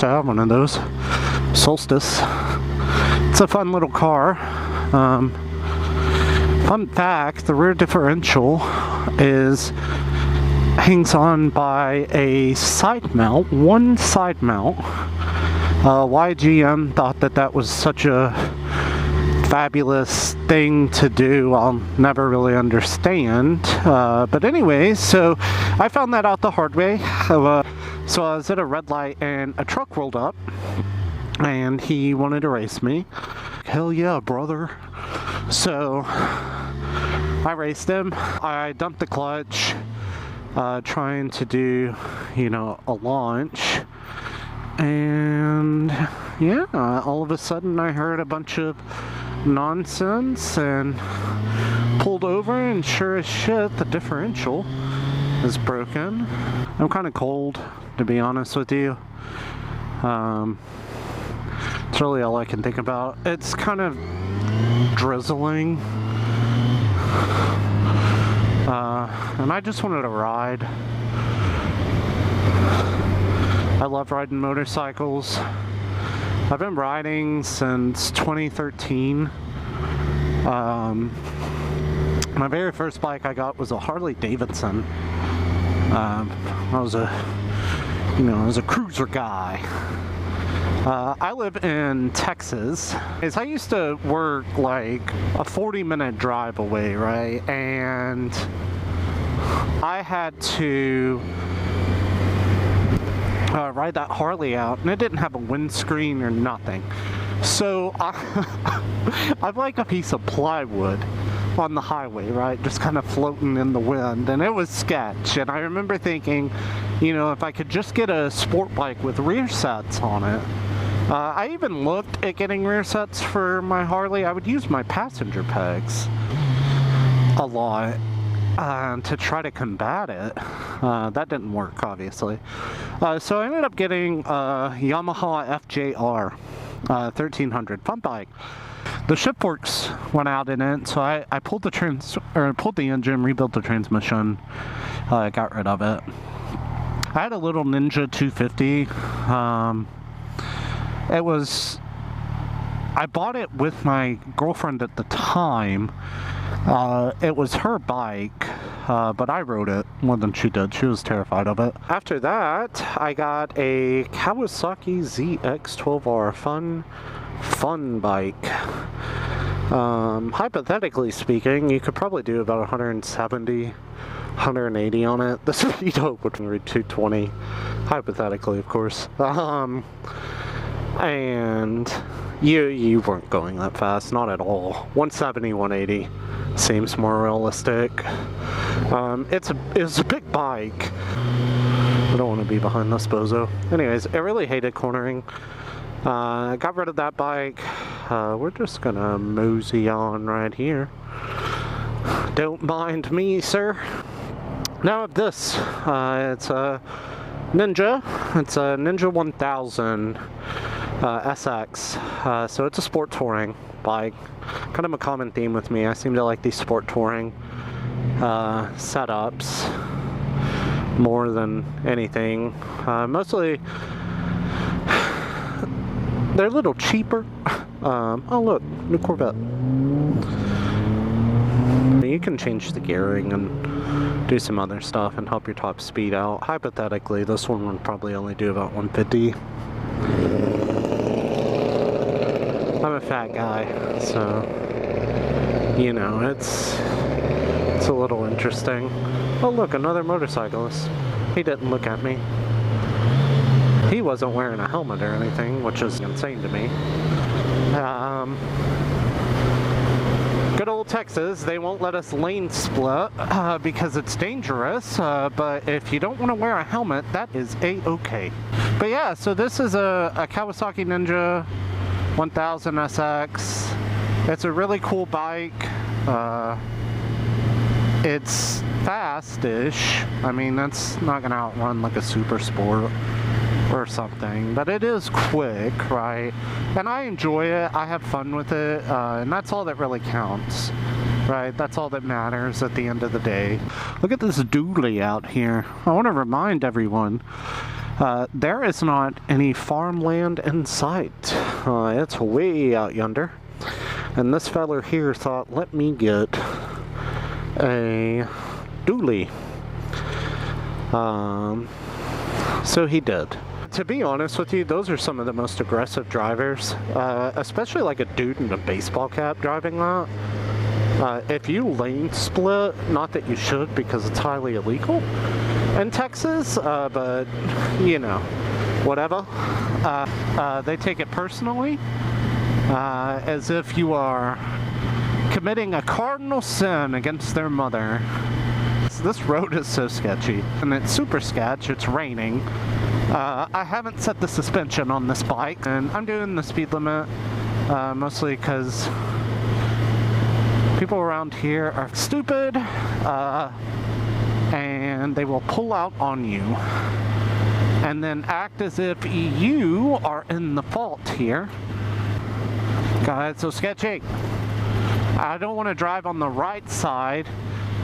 to have one of those. Solstice. It's a fun little car. Fun fact, the rear differential hangs on by a side mount, one side mount. YGM thought that was such a fabulous thing to do. I'll never really understand. But anyways, so I found that out the hard way. So I was at a red light and a truck rolled up and he wanted to race me. Hell yeah, brother. So I raced him. I dumped the clutch, trying to do, a launch. And yeah, all of a sudden I heard a bunch of nonsense and pulled over, and sure as shit, the differential is broken. I'm kind of cold, to be honest with you. It's really all I can think about. It's kind of drizzling. And I just wanted to ride. I love riding motorcycles. I've been riding since 2013. My very first bike I got was a Harley Davidson. I was a cruiser guy. I live in Texas. I used to work like a 40-minute drive away, right? And I had to ride that Harley out, and it didn't have a windscreen or nothing. So I'm like a piece of plywood on the highway, right? Just kind of floating in the wind, and it was sketch. And I remember thinking, if I could just get a sport bike with rear sets on it. I even looked at getting rear sets for my Harley. I would use my passenger pegs a lot to try to combat it. That didn't work, obviously. So I ended up getting a Yamaha FJR 1300 fun bike. The shift forks went out in it, so I pulled the engine, rebuilt the transmission, got rid of it. I had a little Ninja 250. I bought it with my girlfriend at the time. It was her bike, but I rode it more than she did. She was terrified of it. After that, I got a Kawasaki ZX12R fun bike. Hypothetically speaking, you could probably do about 170, 180 on it. The speed would reach 220, hypothetically, of course. And you weren't going that fast, not at all. 170, 180 seems more realistic. It's a big bike. I don't want to be behind this bozo. Anyways, I really hated cornering. I got rid of that bike. We're just gonna mosey on right here. Don't mind me, sir. Now I have this. It's a Ninja. It's a Ninja 1000 SX. So it's a sport touring bike. Kind of a common theme with me. I seem to like these sport touring setups more than anything. Mostly they're a little cheaper. Oh look, new Corvette. You can change the gearing and do some other stuff and help your top speed out. Hypothetically, this one would probably only do about 150. I'm a fat guy, so it's a little interesting. Oh look, another motorcyclist. He didn't look at me. He wasn't wearing a helmet or anything, which is insane to me. Good old Texas, they won't let us lane split because it's dangerous, but if you don't want to wear a helmet, that is a-okay. But yeah, so this is a Kawasaki Ninja 1000 SX. It's a really cool bike. It's fast-ish. I mean, that's not going to outrun like a Super Sport or something, but it is quick, right? And I enjoy it. I have fun with it, and that's all that really counts, right? That's all that matters at the end of the day. Look at this dually out here. I want to remind everyone There is not any farmland in sight. It's way out yonder. And this feller here thought, let me get a dually. So he did. To be honest with you, those are some of the most aggressive drivers, especially like a dude in a baseball cap driving that. If you lane split, not that you should because it's highly illegal in Texas, but you know, whatever. They take it personally, as if you are committing a cardinal sin against their mother. This road is so sketchy, and it's super sketch. It's raining. I haven't set the suspension on this bike, and I'm doing the speed limit mostly because people around here are stupid, and they will pull out on you and then act as if you are in the fault here. God, it's so sketchy. I don't want to drive on the right side.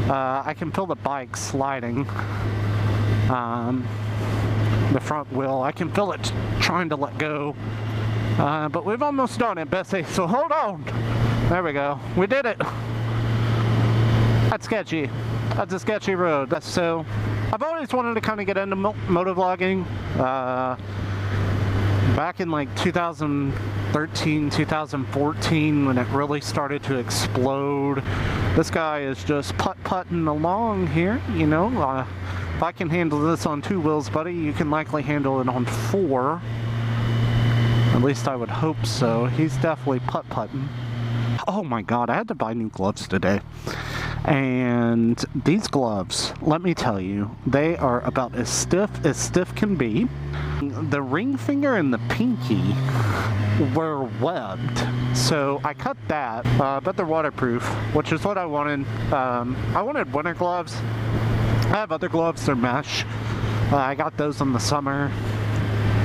I can feel the bike sliding. The front wheel, I can feel it trying to let go. But we've almost done it, Bessie, so hold on. There we go. We did it. That's sketchy. That's a sketchy road. So, I've always wanted to kind of get into motovlogging. Back in like 2013, 2014, when it really started to explode. This guy is just putt-putting along here, you know. If I can handle this on 2 wheels, buddy, you can likely handle it on 4. At least I would hope so. He's definitely putt-putting. Oh my god, I had to buy new gloves today. And these gloves, let me tell you, they are about as stiff can be. The ring finger and the pinky were webbed, so I cut that, but they're waterproof, which is what I wanted. I wanted winter gloves. I have other gloves, they're mesh. I got those in the summer.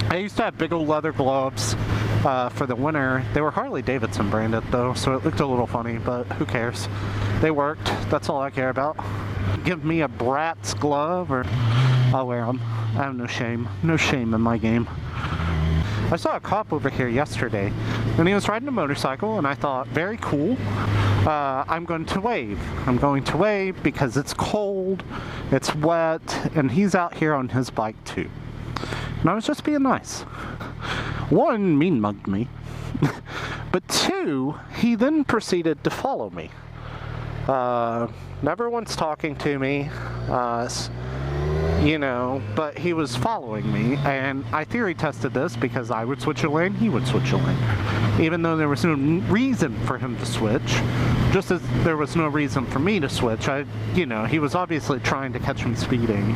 I used to have big old leather gloves for the winter. They were Harley Davidson branded though, so it looked a little funny, but who cares? They worked. That's all I care about. Give me a Bratz glove or I'll wear them. I have no shame. No shame in my game. I saw a cop over here yesterday and he was riding a motorcycle and I thought, very cool. I'm going to wave. I'm going to wave because it's cold, it's wet, and he's out here on his bike too. And I was just being nice. 1, mean mugged me. But 2, he then proceeded to follow me. Never once talking to me, you know, but he was following me, and I theory tested this because I would switch a lane, he would switch a lane. Even though there was no reason for him to switch, just as there was no reason for me to switch, you know, he was obviously trying to catch me speeding.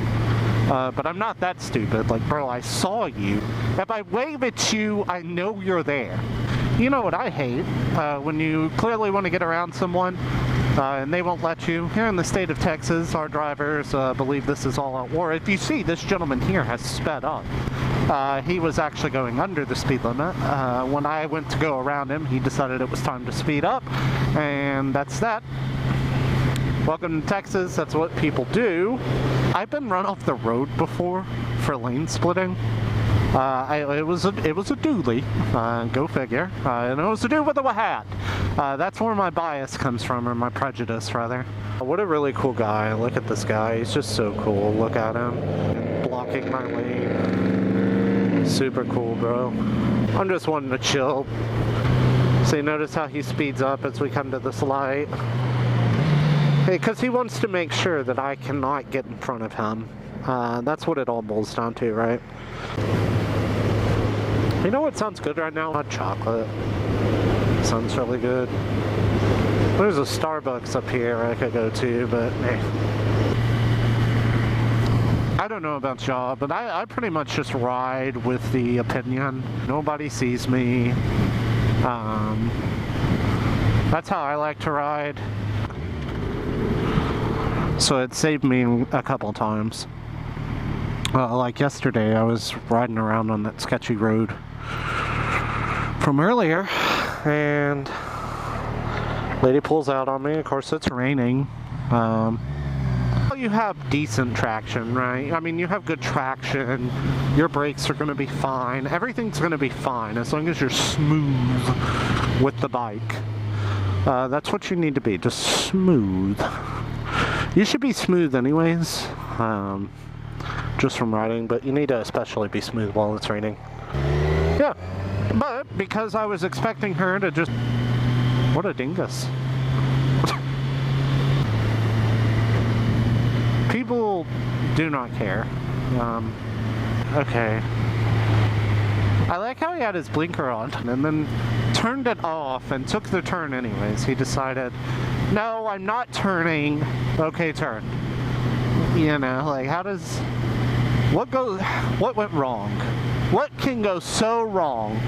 But I'm not that stupid. Like, bro, I saw you. If I wave at you, I know you're there. You know what I hate? When you clearly want to get around someone, and they won't let you. Here in the state of Texas, our drivers believe this is all out war. If you see, this gentleman here has sped up. He was actually going under the speed limit. When I went to go around him, he decided it was time to speed up, and that's that. Welcome to Texas, that's what people do. I've been run off the road before for lane splitting. It was a dually, go figure, and it was a dude with a hat. That's where my bias comes from, or my prejudice rather. What a really cool guy. Look at this guy, he's just so cool. Look at him, blocking my lane. Super cool, bro. I'm just wanting to chill. So you notice how he speeds up as we come to this light? Because he wants to make sure that I cannot get in front of him. That's what it all boils down to, right? You know what sounds good right now? Hot chocolate. Sounds really good. There's a Starbucks up here I could go to, but I don't know about y'all, but I pretty much just ride with the opinion. Nobody sees me. That's how I like to ride. So it saved me a couple times. Like yesterday, I was riding around on that sketchy road from earlier, and lady pulls out on me. Of course, it's raining. you have decent traction, right? I mean, you have good traction, your brakes are going to be fine, everything's going to be fine as long as you're smooth with the bike. That's what you need to be, just smooth. You should be smooth anyways, just from riding, but you need to especially be smooth while it's raining. Yeah, but because I was expecting her to just... What a dingus. People do not care. Okay. I like how he had his blinker on and then turned it off and took the turn anyways. He decided, no, I'm not turning. Okay, turn. You know, like how does... What went wrong? What can go so wrong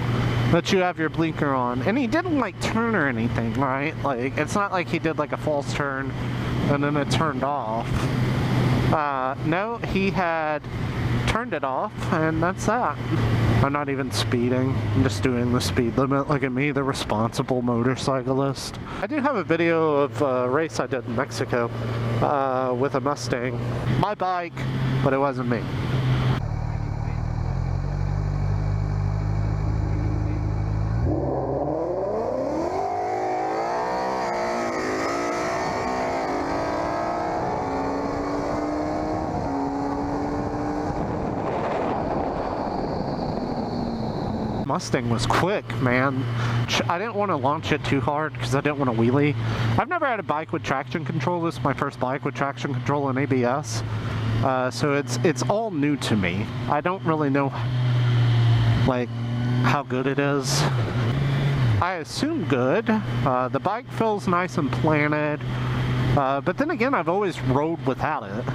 that you have your blinker on? And he didn't like turn or anything, right? Like, it's not like he did like a false turn and then it turned off. No, he had turned it off, and that's that. I'm not even speeding. I'm just doing the speed limit. Look at me, the responsible motorcyclist. I do have a video of a race I did in Mexico with a Mustang. My bike, but it wasn't me. Mustang was quick, man. I didn't want to launch it too hard because I didn't want to wheelie. I've never had a bike with traction control. This is my first bike with traction control and ABS. So it's all new to me. I don't really know like how good it is. I assume good. The bike feels nice and planted. But then again, I've always rode without it.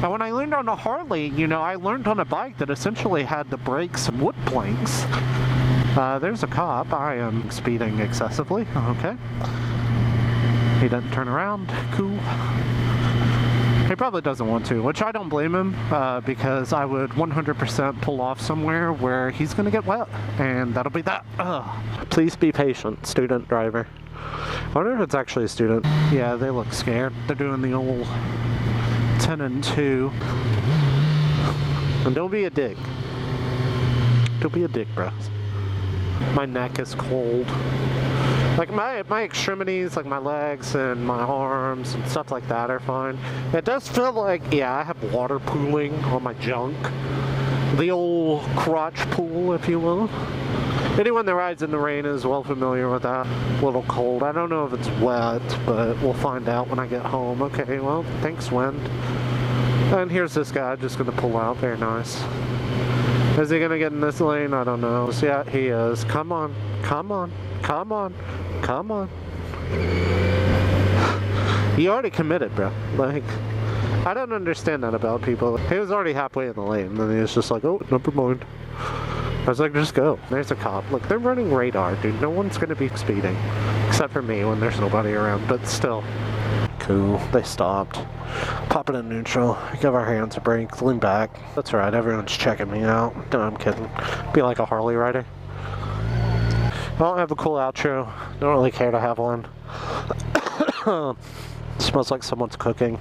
And when I learned on a Harley, you know, I learned on a bike that essentially had the brakes and wood planks. There's a cop. I am speeding excessively. Okay. He doesn't turn around. Cool. He probably doesn't want to, which I don't blame him, because I would 100% pull off somewhere where he's going to get wet, and that'll be that. Please be patient, student driver. I wonder if it's actually a student. Yeah, they look scared. They're doing the old 10 and 2. And don't be a dick. Don't be a dick, bro. My neck is cold. Like my extremities, like my legs and my arms and stuff like that are fine. It does feel like, yeah, I have water pooling on my junk. The old crotch pool, if you will. Anyone that rides in the rain is well familiar with that. A little cold. I don't know if it's wet, but we'll find out when I get home. Okay, well, thanks, wind. And here's this guy just gonna pull out. Very nice. Is he gonna get in this lane? I don't know. So, yeah, he is. Come on. Come on. Come on. Come on. He already committed, bro. Like, I don't understand that about people. He was already halfway in the lane, and then he was just like, oh, never mind. I was like, just go. There's a cop. Look, they're running radar, dude. No one's gonna be speeding. Except for me when there's nobody around, but still. Cool. They stopped. Pop it in neutral. Give our hands a break. Lean back. That's right. Everyone's checking me out. No, I'm kidding. Be like a Harley rider. I don't have a cool outro. Don't really care to have one. Smells like someone's cooking.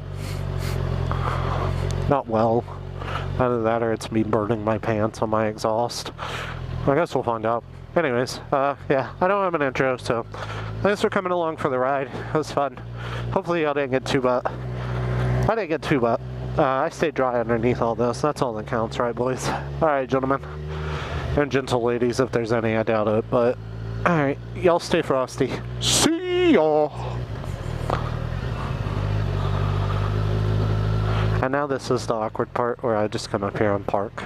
Not well. Either that or it's me burning my pants on my exhaust. I guess we'll find out. Anyways, yeah, I don't have an intro, so thanks for coming along for the ride. It was fun. Hopefully y'all didn't get too wet. I didn't get too wet. I stayed dry underneath all this. That's all that counts, right, boys? Alright, gentlemen. And gentle ladies, if there's any. I doubt it, but alright, y'all stay frosty. See y'all! And now this is the awkward part where I just come up here and park.